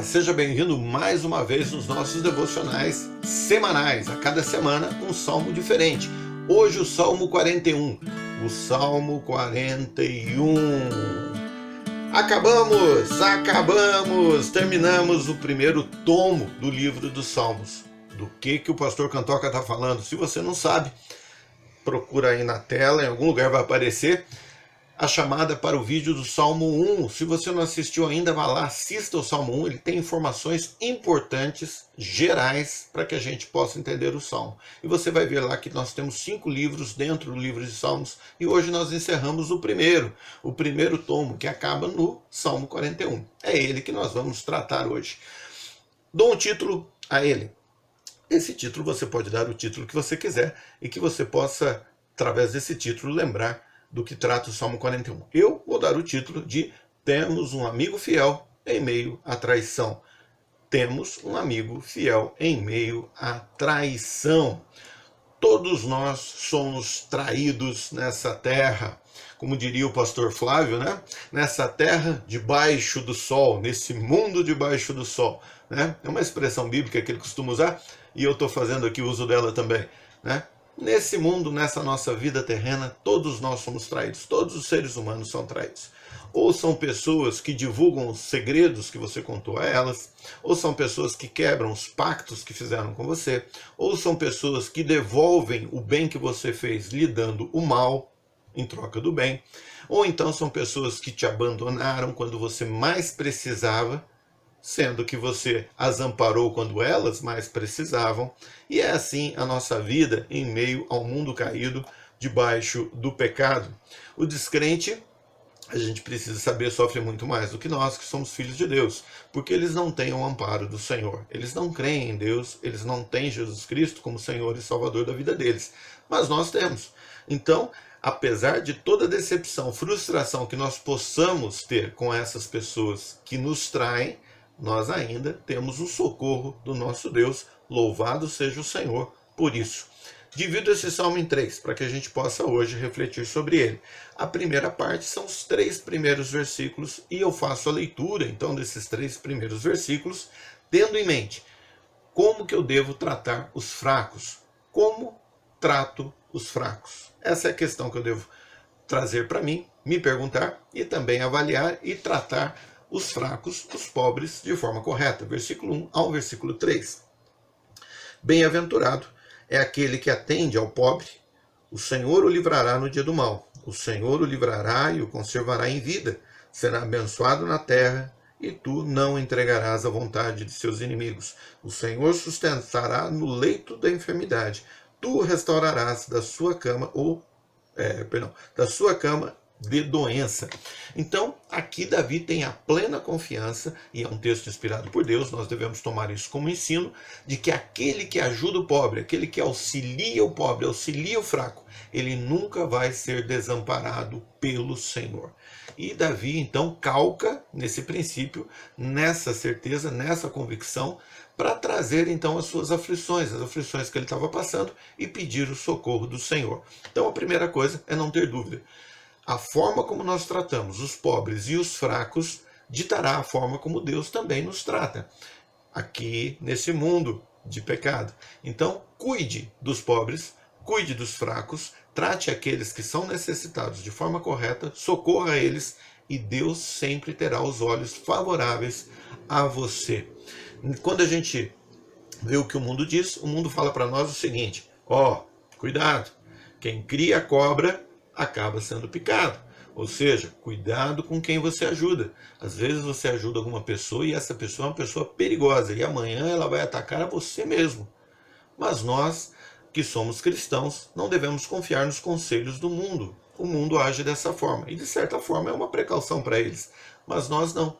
Olá, seja bem-vindo mais uma vez nos nossos devocionais semanais. A cada semana um salmo diferente. Hoje o Salmo 41. O Salmo 41. Terminamos o primeiro tomo do livro dos Salmos. Do que o pastor Cantoca está falando? Se você não sabe, procura aí na tela, em algum lugar vai aparecer a chamada para o vídeo do Salmo 1. Se você não assistiu ainda, vá lá, assista o Salmo 1. Ele tem informações importantes, gerais, para que a gente possa entender o Salmo. E você vai ver lá que nós temos 5 livros dentro do livro de Salmos. E hoje nós encerramos o primeiro tomo, que acaba no Salmo 41. É ele que nós vamos tratar hoje. Dou um título a ele. Esse título você pode dar o título que você quiser e que você possa, através desse título, lembrar do que trata o Salmo 41. Eu vou dar o título de Temos um amigo fiel em meio à traição. Temos um amigo fiel em meio à traição. Todos nós somos traídos nessa terra. Como diria o pastor Flávio, né? Nessa terra debaixo do sol, nesse mundo debaixo do sol. Né? É uma expressão bíblica que ele costuma usar e eu estou fazendo aqui uso dela também. Né? Nesse mundo, nessa nossa vida terrena, todos nós somos traídos, todos os seres humanos são traídos. Ou são pessoas que divulgam os segredos que você contou a elas, ou são pessoas que quebram os pactos que fizeram com você, ou são pessoas que devolvem o bem que você fez lhe dando o mal em troca do bem, ou então são pessoas que te abandonaram quando você mais precisava, sendo que você as amparou quando elas mais precisavam, e é assim a nossa vida em meio ao mundo caído, debaixo do pecado. O descrente, a gente precisa saber, sofre muito mais do que nós, que somos filhos de Deus, porque eles não têm o amparo do Senhor. Eles não creem em Deus, eles não têm Jesus Cristo como Senhor e Salvador da vida deles, mas nós temos. Então, apesar de toda decepção, frustração que nós possamos ter com essas pessoas que nos traem, nós ainda temos o socorro do nosso Deus. Louvado seja o Senhor por isso. Divido esse salmo em 3, para que a gente possa hoje refletir sobre ele. A primeira parte são os 3 primeiros versículos, e eu faço a leitura, então, desses 3 primeiros versículos, tendo em mente como que eu devo tratar os fracos. Como trato os fracos? Essa é a questão que eu devo trazer para mim, me perguntar e também avaliar e tratar os fracos, os pobres, de forma correta. Versículo 1 ao versículo 3. Bem-aventurado é aquele que atende ao pobre, o Senhor o livrará no dia do mal. O Senhor o livrará e o conservará em vida. Será abençoado na terra e tu não entregarás à vontade de seus inimigos. O Senhor sustentará no leito da enfermidade. Tu o restaurarás da sua cama de doença. Então, aqui Davi tem a plena confiança, e é um texto inspirado por Deus, nós devemos tomar isso como ensino, de que aquele que ajuda o pobre, aquele que auxilia o pobre, auxilia o fraco, ele nunca vai ser desamparado pelo Senhor. E Davi, então, calca nesse princípio, nessa certeza, nessa convicção, para trazer, então, as suas aflições, as aflições que ele estava passando, e pedir o socorro do Senhor. Então, a primeira coisa é não ter dúvida. A forma como nós tratamos os pobres e os fracos ditará a forma como Deus também nos trata aqui nesse mundo de pecado. Então, cuide dos pobres, cuide dos fracos, trate aqueles que são necessitados de forma correta, socorra eles e Deus sempre terá os olhos favoráveis a você. Quando a gente vê o que o mundo diz, o mundo fala para nós o seguinte: cuidado, quem cria a cobra acaba sendo picado. Ou seja, cuidado com quem você ajuda. Às vezes você ajuda alguma pessoa e essa pessoa é uma pessoa perigosa e amanhã ela vai atacar a você mesmo. Mas nós, que somos cristãos, não devemos confiar nos conselhos do mundo. O mundo age dessa forma e de certa forma é uma precaução para eles. Mas nós não.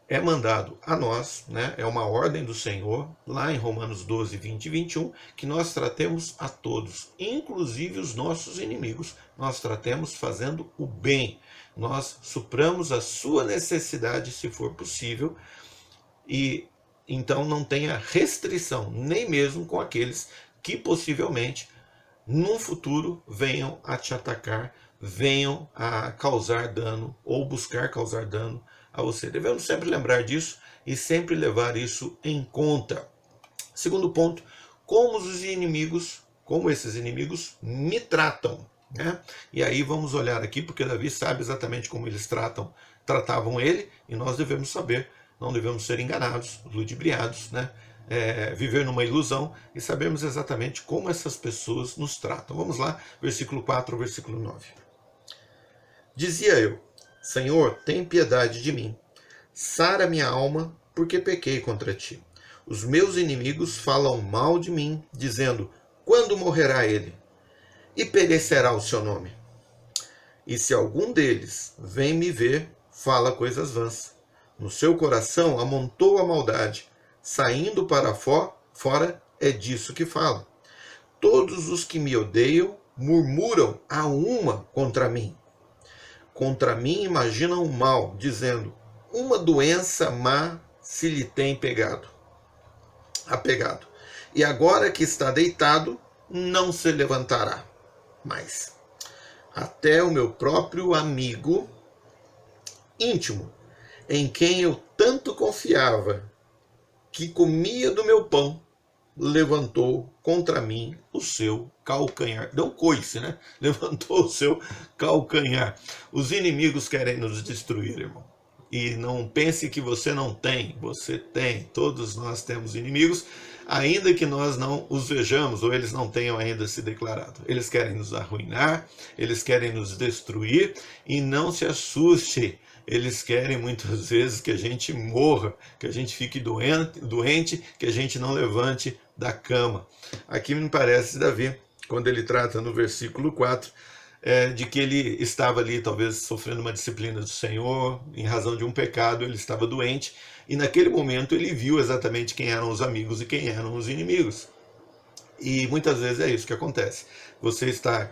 É mandado a nós, né? É uma ordem do Senhor, lá em Romanos 12, 20 e 21, que nós tratemos a todos, inclusive os nossos inimigos, nós tratemos fazendo o bem. Nós supramos a sua necessidade, se for possível, e então não tenha restrição, nem mesmo com aqueles que possivelmente, num futuro, venham a te atacar, venham a causar dano, ou buscar causar dano, a você. Devemos sempre lembrar disso e sempre levar isso em conta. Segundo ponto, como esses inimigos me tratam. Né? E aí vamos olhar aqui, porque Davi sabe exatamente como eles tratavam ele, e nós devemos saber, não devemos ser enganados, ludibriados, né? Viver numa ilusão e sabemos exatamente como essas pessoas nos tratam. Vamos lá, versículo 4 ao versículo 9. Dizia eu: Senhor, tem piedade de mim. Sara minha alma, porque pequei contra ti. Os meus inimigos falam mal de mim, dizendo: quando morrerá ele? E perecerá o seu nome? E se algum deles vem me ver, fala coisas vãs. No seu coração amontou a maldade. Saindo para fora, é disso que fala. Todos os que me odeiam murmuram a uma contra mim. Contra mim imaginam o mal, dizendo: uma doença má se lhe tem apegado. E agora que está deitado, não se levantará mais. Até o meu próprio amigo íntimo, em quem eu tanto confiava, que comia do meu pão, levantou contra mim o seu calcanhar. Deu um coice, né? Levantou o seu calcanhar. Os inimigos querem nos destruir, irmão. E não pense que você não tem. Você tem. Todos nós temos inimigos, ainda que nós não os vejamos ou eles não tenham ainda se declarado. Eles querem nos arruinar, eles querem nos destruir, e não se assuste. Eles querem muitas vezes que a gente morra, que a gente fique doente, que a gente não levante da cama. Aqui me parece Davi, quando ele trata no versículo 4, de que ele estava ali talvez sofrendo uma disciplina do Senhor, em razão de um pecado, ele estava doente, e naquele momento ele viu exatamente quem eram os amigos e quem eram os inimigos. E muitas vezes é isso que acontece. Você está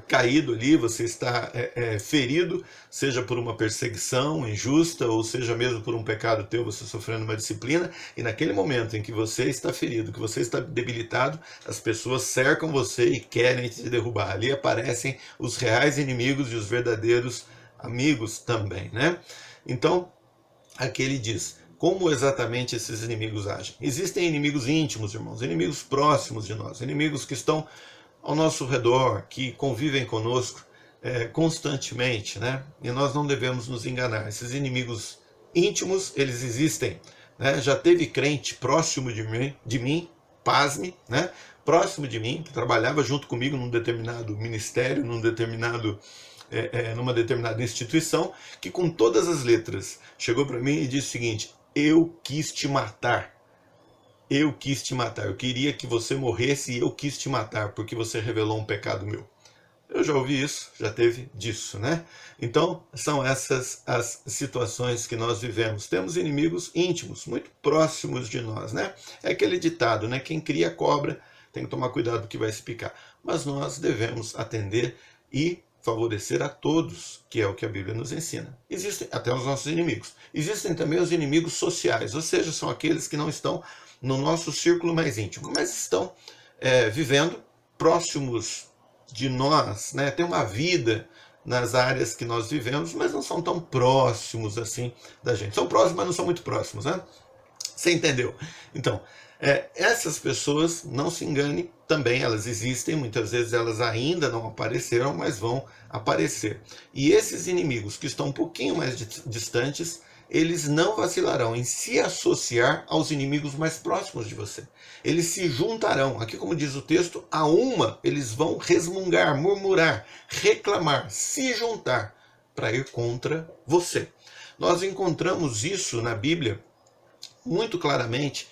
caído ali, você está ferido, seja por uma perseguição injusta, ou seja mesmo por um pecado teu, você sofrendo uma disciplina, e naquele momento em que você está ferido, que você está debilitado, as pessoas cercam você e querem te derrubar. Ali aparecem os reais inimigos e os verdadeiros amigos também, né? Então, aqui ele diz: como exatamente esses inimigos agem? Existem inimigos íntimos, irmãos, inimigos próximos de nós, inimigos que estão ao nosso redor, que convivem conosco constantemente, né? E nós não devemos nos enganar. Esses inimigos íntimos, eles existem, né? Já teve crente próximo de mim, pasme, né? Próximo de mim, que trabalhava junto comigo num determinado ministério, numa determinada instituição, que com todas as letras chegou para mim e disse o seguinte: eu quis te matar. Eu quis te matar, eu queria que você morresse e eu quis te matar, porque você revelou um pecado meu. Eu já ouvi isso, já teve disso, né? Então, são essas as situações que nós vivemos. Temos inimigos íntimos, muito próximos de nós, né? É aquele ditado, né? Quem cria cobra tem que tomar cuidado porque vai se picar. Mas nós devemos atender e favorecer a todos, que é o que a Bíblia nos ensina. Existem até os nossos inimigos. Existem também os inimigos sociais, ou seja, são aqueles que não estão no nosso círculo mais íntimo, mas estão vivendo próximos de nós, né? Tem uma vida nas áreas que nós vivemos, mas não são tão próximos assim da gente. São próximos, mas não são muito próximos, né? Você entendeu? Então, essas pessoas, não se engane, também elas existem, muitas vezes elas ainda não apareceram, mas vão aparecer. E esses inimigos que estão um pouquinho mais distantes, eles não vacilarão em se associar aos inimigos mais próximos de você. Eles se juntarão, aqui como diz o texto, a uma eles vão resmungar, murmurar, reclamar, se juntar para ir contra você. Nós encontramos isso na Bíblia muito claramente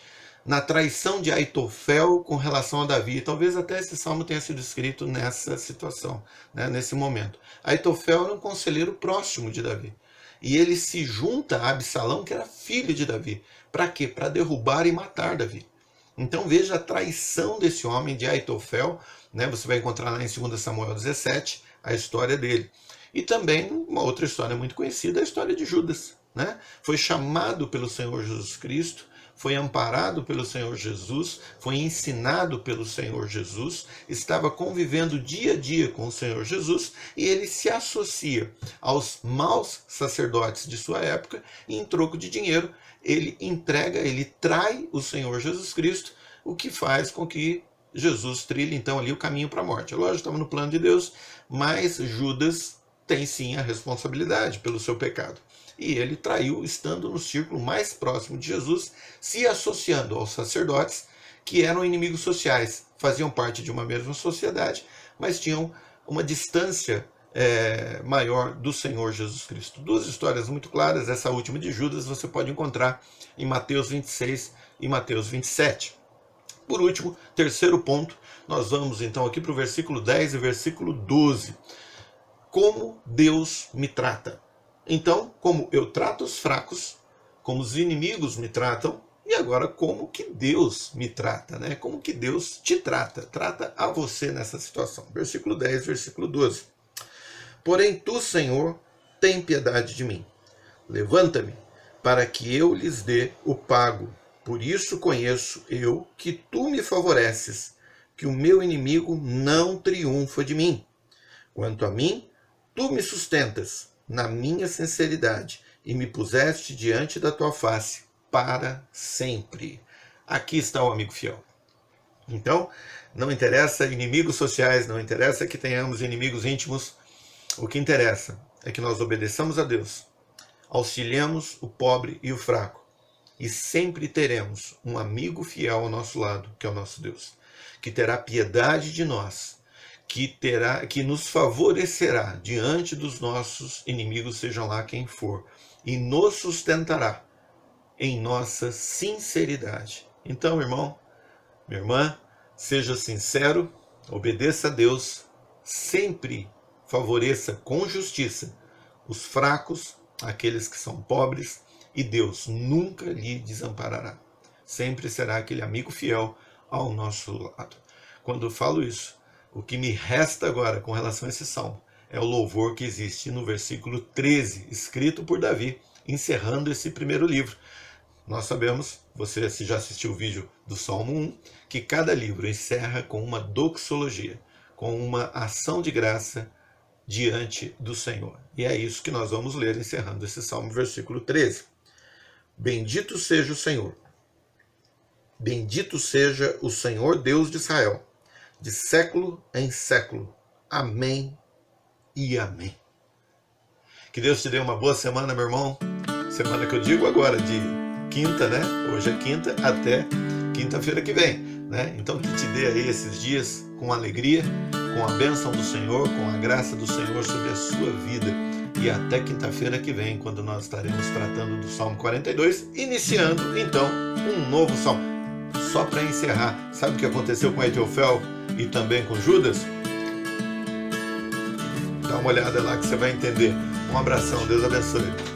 na traição de Aitofel com relação a Davi. Talvez até esse salmo tenha sido escrito nessa situação, né, nesse momento. Aitofel era um conselheiro próximo de Davi. E ele se junta a Absalão, que era filho de Davi. Para quê? Para derrubar e matar Davi. Então veja a traição desse homem de Aitofel, né? Você vai encontrar lá em 2 Samuel 17 a história dele. E também uma outra história muito conhecida, a história de Judas, né? Foi chamado pelo Senhor Jesus Cristo, foi amparado pelo Senhor Jesus, foi ensinado pelo Senhor Jesus, estava convivendo dia a dia com o Senhor Jesus, e ele se associa aos maus sacerdotes de sua época, e em troco de dinheiro ele entrega, ele trai o Senhor Jesus Cristo, o que faz com que Jesus trilhe então ali o caminho para a morte. Lógico, estava no plano de Deus, mas Judas tem sim a responsabilidade pelo seu pecado. E ele traiu estando no círculo mais próximo de Jesus, se associando aos sacerdotes, que eram inimigos sociais, faziam parte de uma mesma sociedade, mas tinham uma distância maior do Senhor Jesus Cristo. Duas histórias muito claras, essa última de Judas você pode encontrar em Mateus 26 e Mateus 27. Por último, terceiro ponto, nós vamos então aqui para o versículo 10 e versículo 12. Como Deus me trata. Então, como eu trato os fracos, como os inimigos me tratam, e agora como que Deus me trata, né? Como que Deus te trata a você nessa situação. Versículo 10, versículo 12. Porém tu, Senhor, tem piedade de mim. Levanta-me, para que eu lhes dê o pago. Por isso conheço eu que tu me favoreces, que o meu inimigo não triunfa de mim. Quanto a mim, tu me sustentas na minha sinceridade e me puseste diante da tua face para sempre. Aqui está o amigo fiel. Então, não interessa inimigos sociais, não interessa que tenhamos inimigos íntimos. O que interessa é que nós obedeçamos a Deus, auxiliemos o pobre e o fraco, e sempre teremos um amigo fiel ao nosso lado, que é o nosso Deus, que terá piedade de nós, que nos favorecerá diante dos nossos inimigos, sejam lá quem for, e nos sustentará em nossa sinceridade. Então, irmão, minha irmã, seja sincero, obedeça a Deus, sempre favoreça com justiça os fracos, aqueles que são pobres, e Deus nunca lhe desamparará. Sempre será aquele amigo fiel ao nosso lado. Quando eu falo isso, o que me resta agora com relação a esse salmo é o louvor que existe no versículo 13, escrito por Davi, encerrando esse primeiro livro. Nós sabemos, você já assistiu o vídeo do Salmo 1, que cada livro encerra com uma doxologia, com uma ação de graça diante do Senhor. E é isso que nós vamos ler encerrando esse salmo, versículo 13. Bendito seja o Senhor. Bendito seja o Senhor Deus de Israel, de século em século. Amém e amém. Que Deus te dê uma boa semana, meu irmão. Semana que eu digo agora, de quinta, né? Hoje é quinta, até quinta-feira que vem, né? Então que te dê aí esses dias com alegria, com a bênção do Senhor, com a graça do Senhor sobre a sua vida. E até quinta-feira que vem, quando nós estaremos tratando do Salmo 42, iniciando então um novo salmo. Só para encerrar, sabe o que aconteceu com Etiofel e também com Judas? Dá uma olhada lá que você vai entender. Um abração, Deus abençoe.